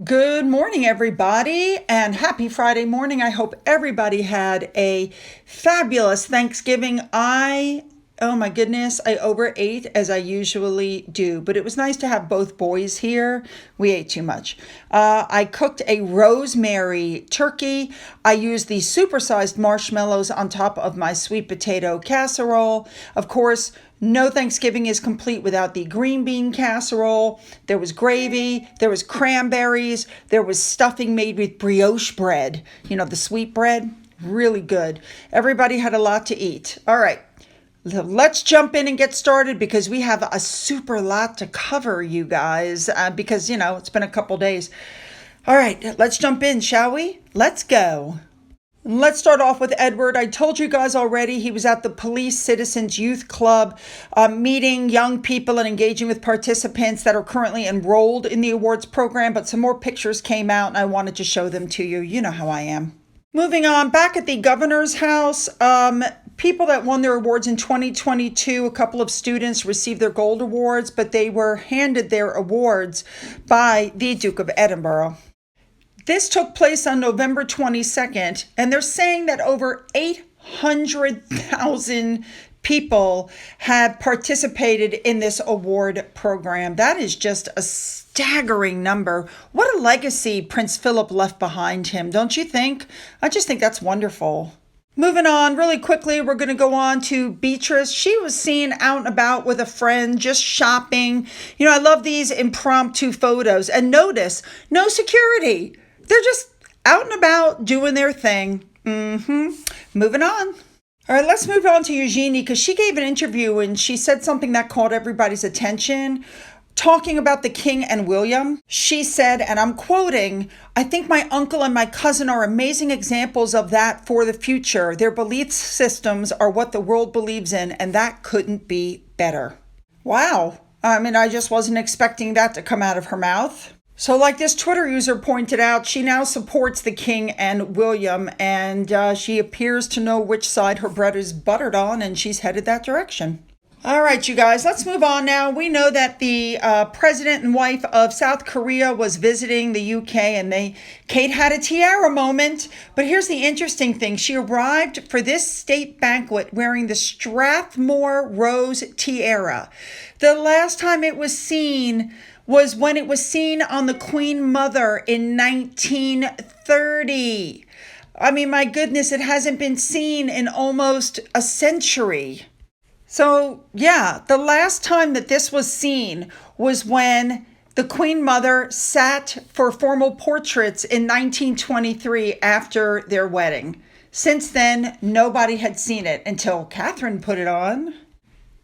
Good morning, everybody, and happy Friday morning. I hope everybody had a fabulous Thanksgiving. Oh my goodness, I overate as I usually do, but it was nice to have both boys here. We ate too much. I cooked a rosemary turkey. I used the supersized marshmallows on top of my sweet potato casserole. Of course, no Thanksgiving is complete without the green bean casserole. There was gravy, there was cranberries, there was stuffing made with brioche bread. You know, the sweet bread, really good. Everybody had a lot to eat. All right, let's jump in and get started because we have a super lot to cover, you guys, because, it's been a couple days. All right, let's jump in, shall we? Let's go. Let's start off with Edward. I told you guys already he was at the Police Citizens Youth Club meeting young people and engaging with participants that are currently enrolled in the awards program, but some more pictures came out and I wanted to show them to you. You know how I am. Moving on, back at the governor's house, people that won their awards in 2022, a couple of students received their gold awards, but they were handed their awards by the Duke of Edinburgh. This took place on November 22nd, and they're saying that over 800,000 people had participated in this award program. That is just a staggering number. What a legacy Prince Philip left behind him, don't you think? I just think that's wonderful. Moving on really quickly, we're going to go on to Beatrice. She was seen out and about with a friend, just shopping. I love these impromptu photos. And notice, no security. They're just out and about doing their thing. Moving on. All right, let's move on to Eugenie because she gave an interview and she said something that caught everybody's attention. Talking about the King and William, she said, and I'm quoting, "I think my uncle and my cousin are amazing examples of that for the future. Their belief systems are what the world believes in, and that couldn't be better." Wow. I just wasn't expecting that to come out of her mouth. So like this Twitter user pointed out, she now supports the King and William, and she appears to know which side her bread is buttered on, and she's headed that direction. All right, you guys, let's move on now. We know that the president and wife of South Korea was visiting the UK, and Kate had a tiara moment. But here's the interesting thing. She arrived for this state banquet wearing the Strathmore Rose tiara. The last time it was seen was when it was seen on the Queen Mother in 1930. My goodness, it hasn't been seen in almost a century. So, yeah, the last time that this was seen was when the Queen Mother sat for formal portraits in 1923 after their wedding. Since then, nobody had seen it until Catherine put it on.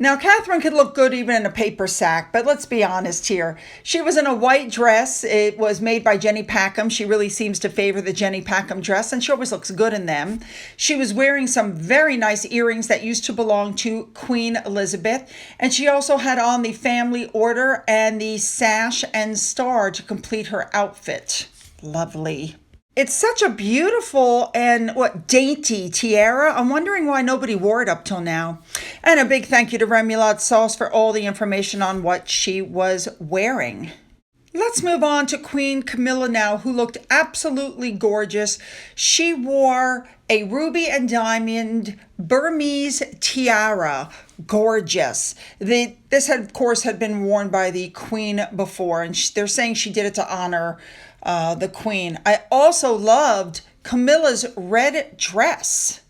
Now, Catherine could look good even in a paper sack, but let's be honest here. She was in a white dress. It was made by Jenny Packham. She really seems to favor the Jenny Packham dress, and she always looks good in them. She was wearing some very nice earrings that used to belong to Queen Elizabeth, and she also had on the family order and the sash and star to complete her outfit. Lovely. It's such a beautiful and dainty tiara. I'm wondering why nobody wore it up till now. And a big thank you to Remoulade Sauce for all the information on what she was wearing. Let's move on to Queen Camilla now, who looked absolutely gorgeous. She wore a ruby and diamond Burmese tiara. Gorgeous. This, of course, had been worn by the Queen before, and they're saying she did it to honor the Queen. I also loved Camilla's red dress.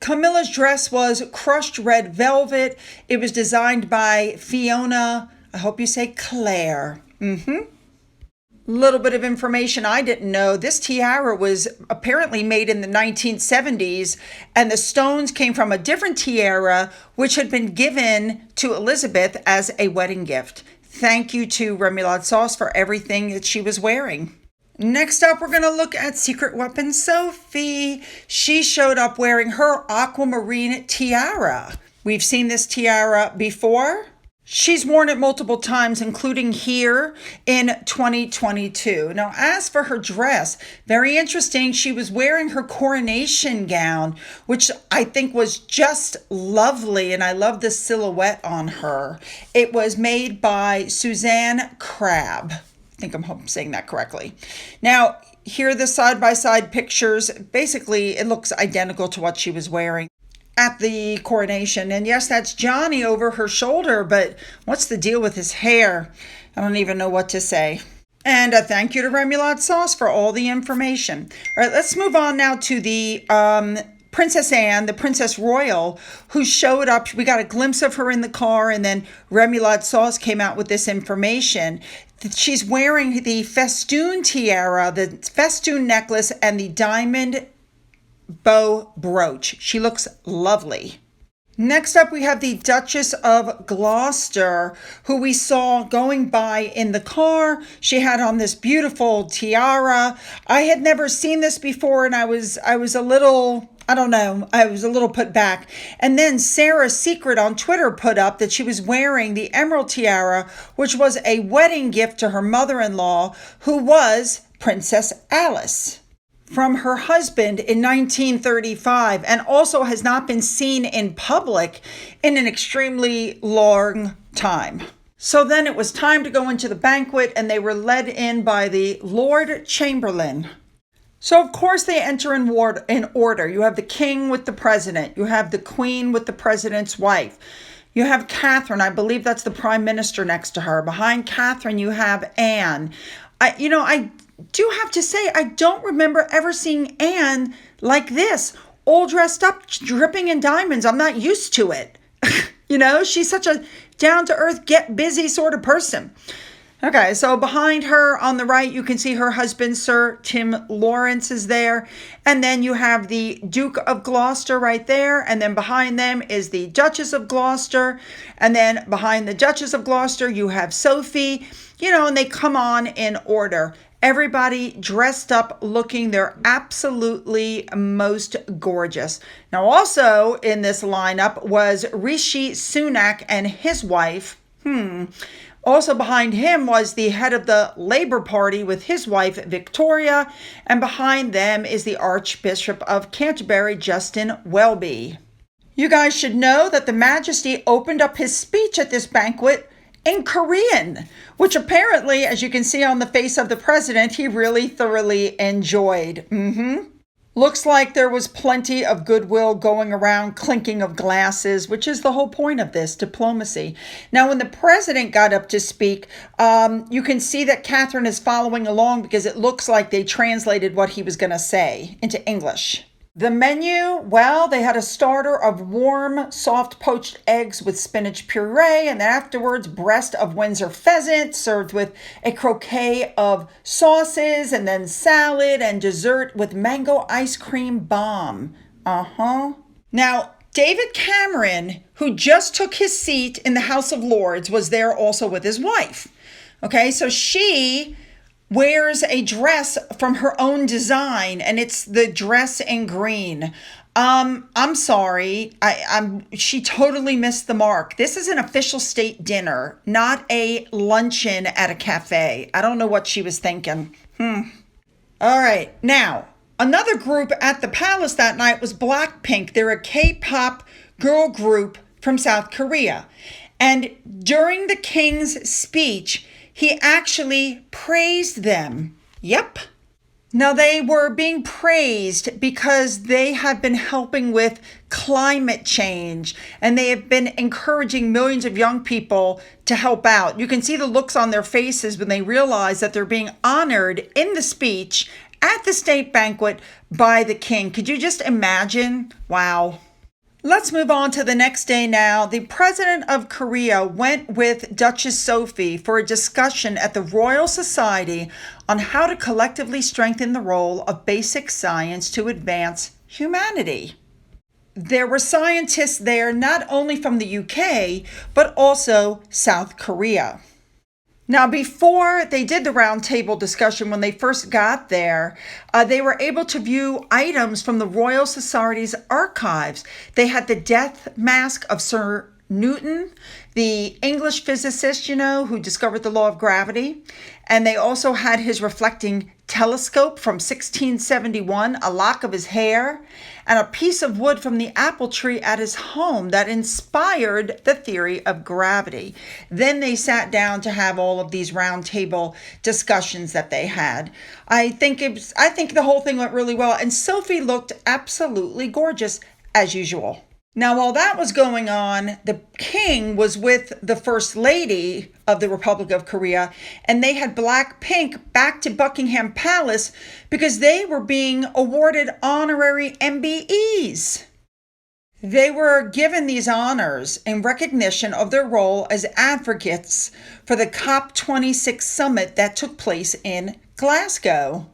Camilla's dress was crushed red velvet. It was designed by Fiona, I hope you say Claire. Little bit of information I didn't know. This tiara was apparently made in the 1970s, and the stones came from a different tiara, which had been given to Elizabeth as a wedding gift. Thank you to Remoulade Sauce for everything that she was wearing. Next up, we're going to look at Secret Weapon Sophie. She showed up wearing her aquamarine tiara. We've seen this tiara before. She's worn it multiple times, including here in 2022. Now, as for her dress, very interesting. She was wearing her coronation gown, which I think was just lovely, and I love the silhouette on her. It was made by Suzanne Crabb. think I'm saying that correctly. Now, here are the side-by-side pictures. Basically, it looks identical to what she was wearing at the coronation. And yes, that's Johnny over her shoulder, but what's the deal with his hair? I don't even know what to say. And a thank you to Remoulade Sauce for all the information. All right, let's move on now to the Princess Anne, the Princess Royal, who showed up. We got a glimpse of her in the car, and then Remoulade Sauce came out with this information. She's wearing the festoon tiara, the festoon necklace, and the diamond bow brooch. She looks lovely. Next up, we have the Duchess of Gloucester, who we saw going by in the car. She had on this beautiful tiara. I had never seen this before, and I was a little, I was a little put back. And then Sarah Secret on Twitter put up that she was wearing the emerald tiara, which was a wedding gift to her mother-in-law, who was Princess Alice, from her husband in 1935, and also has not been seen in public in an extremely long time. So then it was time to go into the banquet, and they were led in by the Lord Chamberlain. So of course they enter in order. You have the king with the president. You have the queen with the president's wife. You have Catherine. I believe that's the prime minister next to her. Behind Catherine, you have Anne. I do have to say, I don't remember ever seeing Anne like this, all dressed up, dripping in diamonds. I'm not used to it. She's such a down-to-earth, get busy sort of person. Okay, so behind her on the right, you can see her husband, Sir Tim Lawrence, is there. And then you have the Duke of Gloucester right there. And then behind them is the Duchess of Gloucester. And then behind the Duchess of Gloucester, you have Sophie, and they come on in order. Everybody dressed up looking their absolutely most gorgeous. Now, also in this lineup was Rishi Sunak and his wife. Also behind him was the head of the Labour Party with his wife, Victoria. And behind them is the Archbishop of Canterbury, Justin Welby. You guys should know that the Majesty opened up his speech at this banquet in Korean, which apparently, as you can see on the face of the president, he really thoroughly enjoyed. Looks like there was plenty of goodwill going around, clinking of glasses, which is the whole point of this, diplomacy. Now, when the president got up to speak, you can see that Catherine is following along because it looks like they translated what he was going to say into English. The menu, well, they had a starter of warm, soft poached eggs with spinach puree, and then afterwards, breast of Windsor pheasant served with a croquet of sauces, and then salad and dessert with mango ice cream bomb. Now, David Cameron, who just took his seat in the House of Lords, was there also with his wife. Okay, so she wears a dress from her own design, and it's the dress in green. I'm sorry. She totally missed the mark. This is an official state dinner, not a luncheon at a cafe. I don't know what she was thinking. All right. Now, another group at the palace that night was Blackpink. They're a K-pop girl group from South Korea. And during the king's speech, he actually praised them. Yep. Now, they were being praised because they have been helping with climate change, and they have been encouraging millions of young people to help out. You can see the looks on their faces when they realize that they're being honored in the speech at the state banquet by the king. Could you just imagine? Wow. Let's move on to the next day now. The president of Korea went with Duchess Sophie for a discussion at the Royal Society on how to collectively strengthen the role of basic science to advance humanity. There were scientists there not only from the UK, but also South Korea. Now, before they did the roundtable discussion, when they first got there, they were able to view items from the Royal Society's archives. They had the death mask of Sir Newton, the English physicist, who discovered the law of gravity. And they also had his reflecting telescope from 1671, a lock of his hair, and a piece of wood from the apple tree at his home that inspired the theory of gravity. Then they sat down to have all of these round table discussions that they had. I think the whole thing went really well, and Sophie looked absolutely gorgeous as usual. Now, while that was going on, the king was with the first lady of the Republic of Korea, and they had Blackpink back to Buckingham Palace because they were being awarded honorary MBEs. They were given these honors in recognition of their role as advocates for the COP26 summit that took place in Glasgow.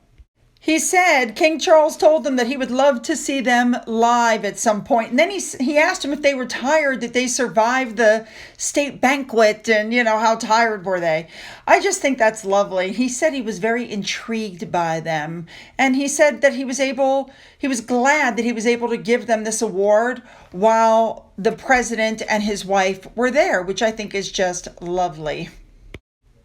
He said King Charles told them that he would love to see them live at some point. And then he asked them if they were tired, that they survived the state banquet, and, how tired were they? I just think that's lovely. He said he was very intrigued by them. And he said that he was glad that he was able to give them this award while the president and his wife were there, which I think is just lovely.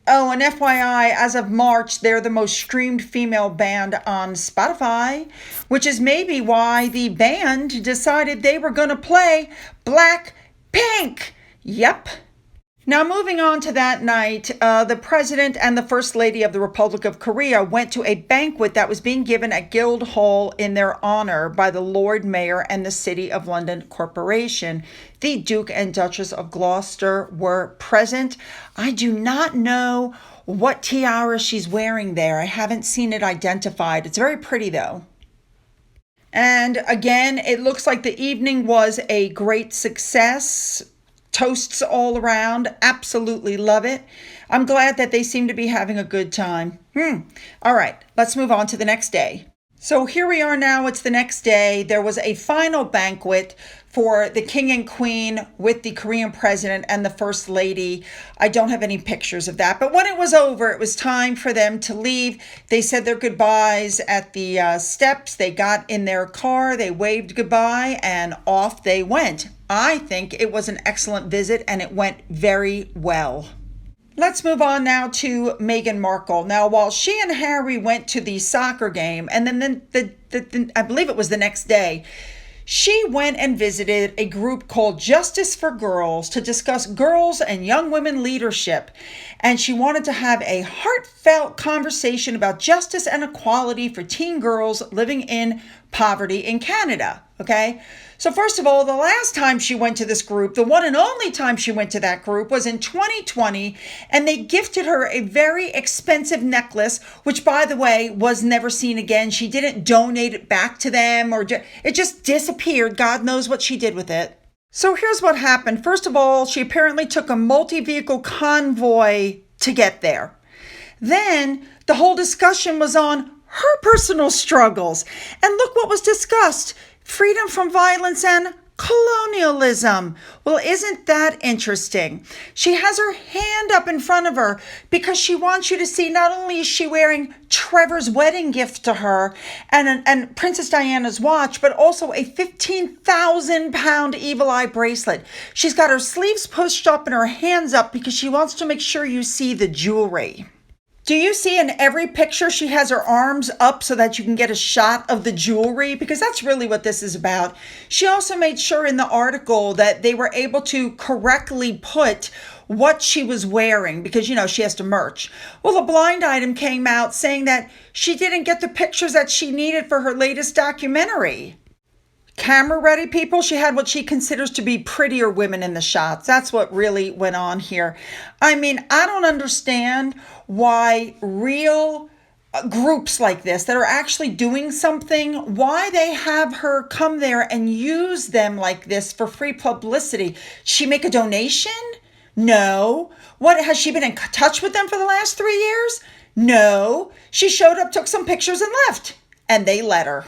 Oh, and FYI, as of March, they're the most streamed female band on Spotify, which is maybe why the band decided they were going to play Blackpink. Yep. Now, moving on to that night, the president and the first lady of the Republic of Korea went to a banquet that was being given at Guildhall in their honor by the Lord Mayor and the City of London Corporation. The Duke and Duchess of Gloucester were present. I do not know what tiara she's wearing there. I haven't seen it identified. It's very pretty, though. And again, it looks like the evening was a great success. Toasts all around. Absolutely love it. I'm glad that they seem to be having a good time. All right, let's move on to the next day. So here we are now. It's the next day. There was a final banquet for the king and queen with the Korean president and the first lady. I don't have any pictures of that. But when it was over, it was time for them to leave. They said their goodbyes at the steps. They got in their car. They waved goodbye and off they went. I think it was an excellent visit and it went very well. Let's move on now to Meghan Markle. Now, while she and Harry went to the soccer game, and then I believe it was the next day, she went and visited a group called Justice for Girls to discuss girls and young women leadership. And she wanted to have a heartfelt conversation about justice and equality for teen girls living in poverty in Canada. Okay? So first of all, the last time she went to this group, the one and only time she went to that group was in 2020, and they gifted her a very expensive necklace, which, by the way, was never seen again. She didn't donate it back to them, it just disappeared. God knows what she did with it. So here's what happened. First of all, she apparently took a multi-vehicle convoy to get there. Then the whole discussion was on her personal struggles. And look what was discussed. Freedom from violence and colonialism. Well, isn't that interesting? She has her hand up in front of her because she wants you to see not only is she wearing Trevor's wedding gift to her and Princess Diana's watch, but also a 15,000-pound evil eye bracelet. She's got her sleeves pushed up and her hands up because she wants to make sure you see the jewelry. Do you see in every picture she has her arms up so that you can get a shot of the jewelry? Because that's really what this is about. She also made sure in the article that they were able to correctly put what she was wearing because, she has to merch. Well, the blind item came out saying that she didn't get the pictures that she needed for her latest documentary. Camera ready, people. She had what she considers to be prettier women in the shots. That's what really went on here. I mean, I don't understand why real groups like this that are actually doing something, why they have her come there and use them like this for free publicity. She make a donation? No. What, has she been in touch with them for the last 3 years? No. She showed up, took some pictures and left. And they let her.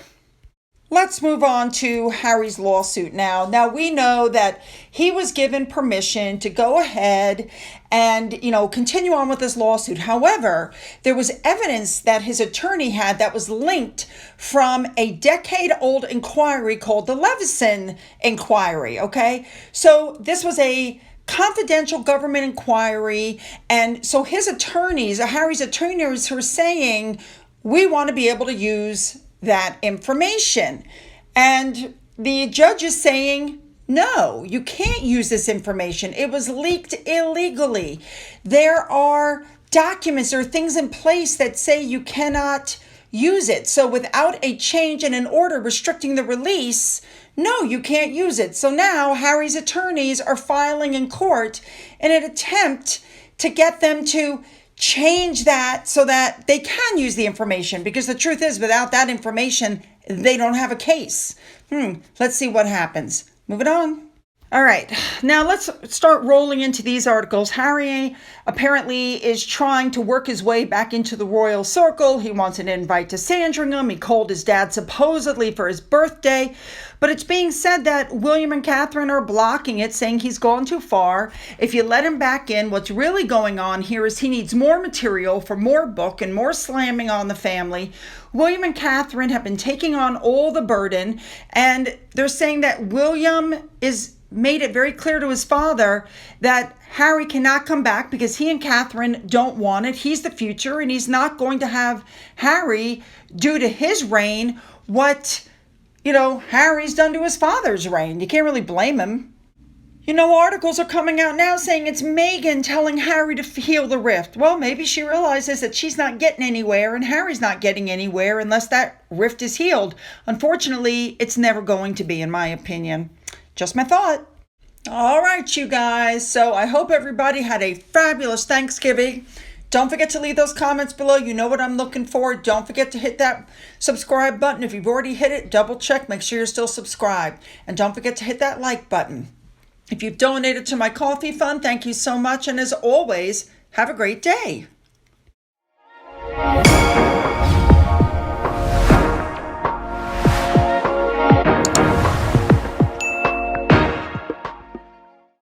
Let's move on to Harry's lawsuit now. Now, we know that he was given permission to go ahead and, continue on with his lawsuit. However, there was evidence that his attorney had that was linked from a decade-old inquiry called the Levison Inquiry, okay? So this was a confidential government inquiry, and so his attorneys, Harry's attorneys, were saying, we want to be able to use that information. And the judge is saying, no, you can't use this information. It was leaked illegally. There are documents or things in place that say you cannot use it. So without a change in an order restricting the release, no, you can't use it. So now Harry's attorneys are filing in court in an attempt to get them to change that so that they can use the information, because the truth is, without that information, they don't have a case. Let's see what happens. Moving on. All right, now let's start rolling into these articles. Harry apparently is trying to work his way back into the royal circle. He wants an invite to Sandringham. He called his dad supposedly for his birthday, but it's being said that William and Catherine are blocking it, saying he's gone too far. If you let him back in, what's really going on here is he needs more material for more book and more slamming on the family. William and Catherine have been taking on all the burden, and they're saying that William is made it very clear to his father that Harry cannot come back because he and Catherine don't want it. He's the future, and he's not going to have Harry do to his reign what, Harry's done to his father's reign. You can't really blame him. Articles are coming out now saying it's Meghan telling Harry to heal the rift. Well, maybe she realizes that she's not getting anywhere and Harry's not getting anywhere unless that rift is healed. Unfortunately, it's never going to be, in my opinion. Just my thought. All right, you guys. So I hope everybody had a fabulous Thanksgiving. Don't forget to leave those comments below. You know what I'm looking for. Don't forget to hit that subscribe button. If you've already hit it, double check. Make sure you're still subscribed. And don't forget to hit that like button. If you've donated to my coffee fund, thank you so much. And as always, have a great day.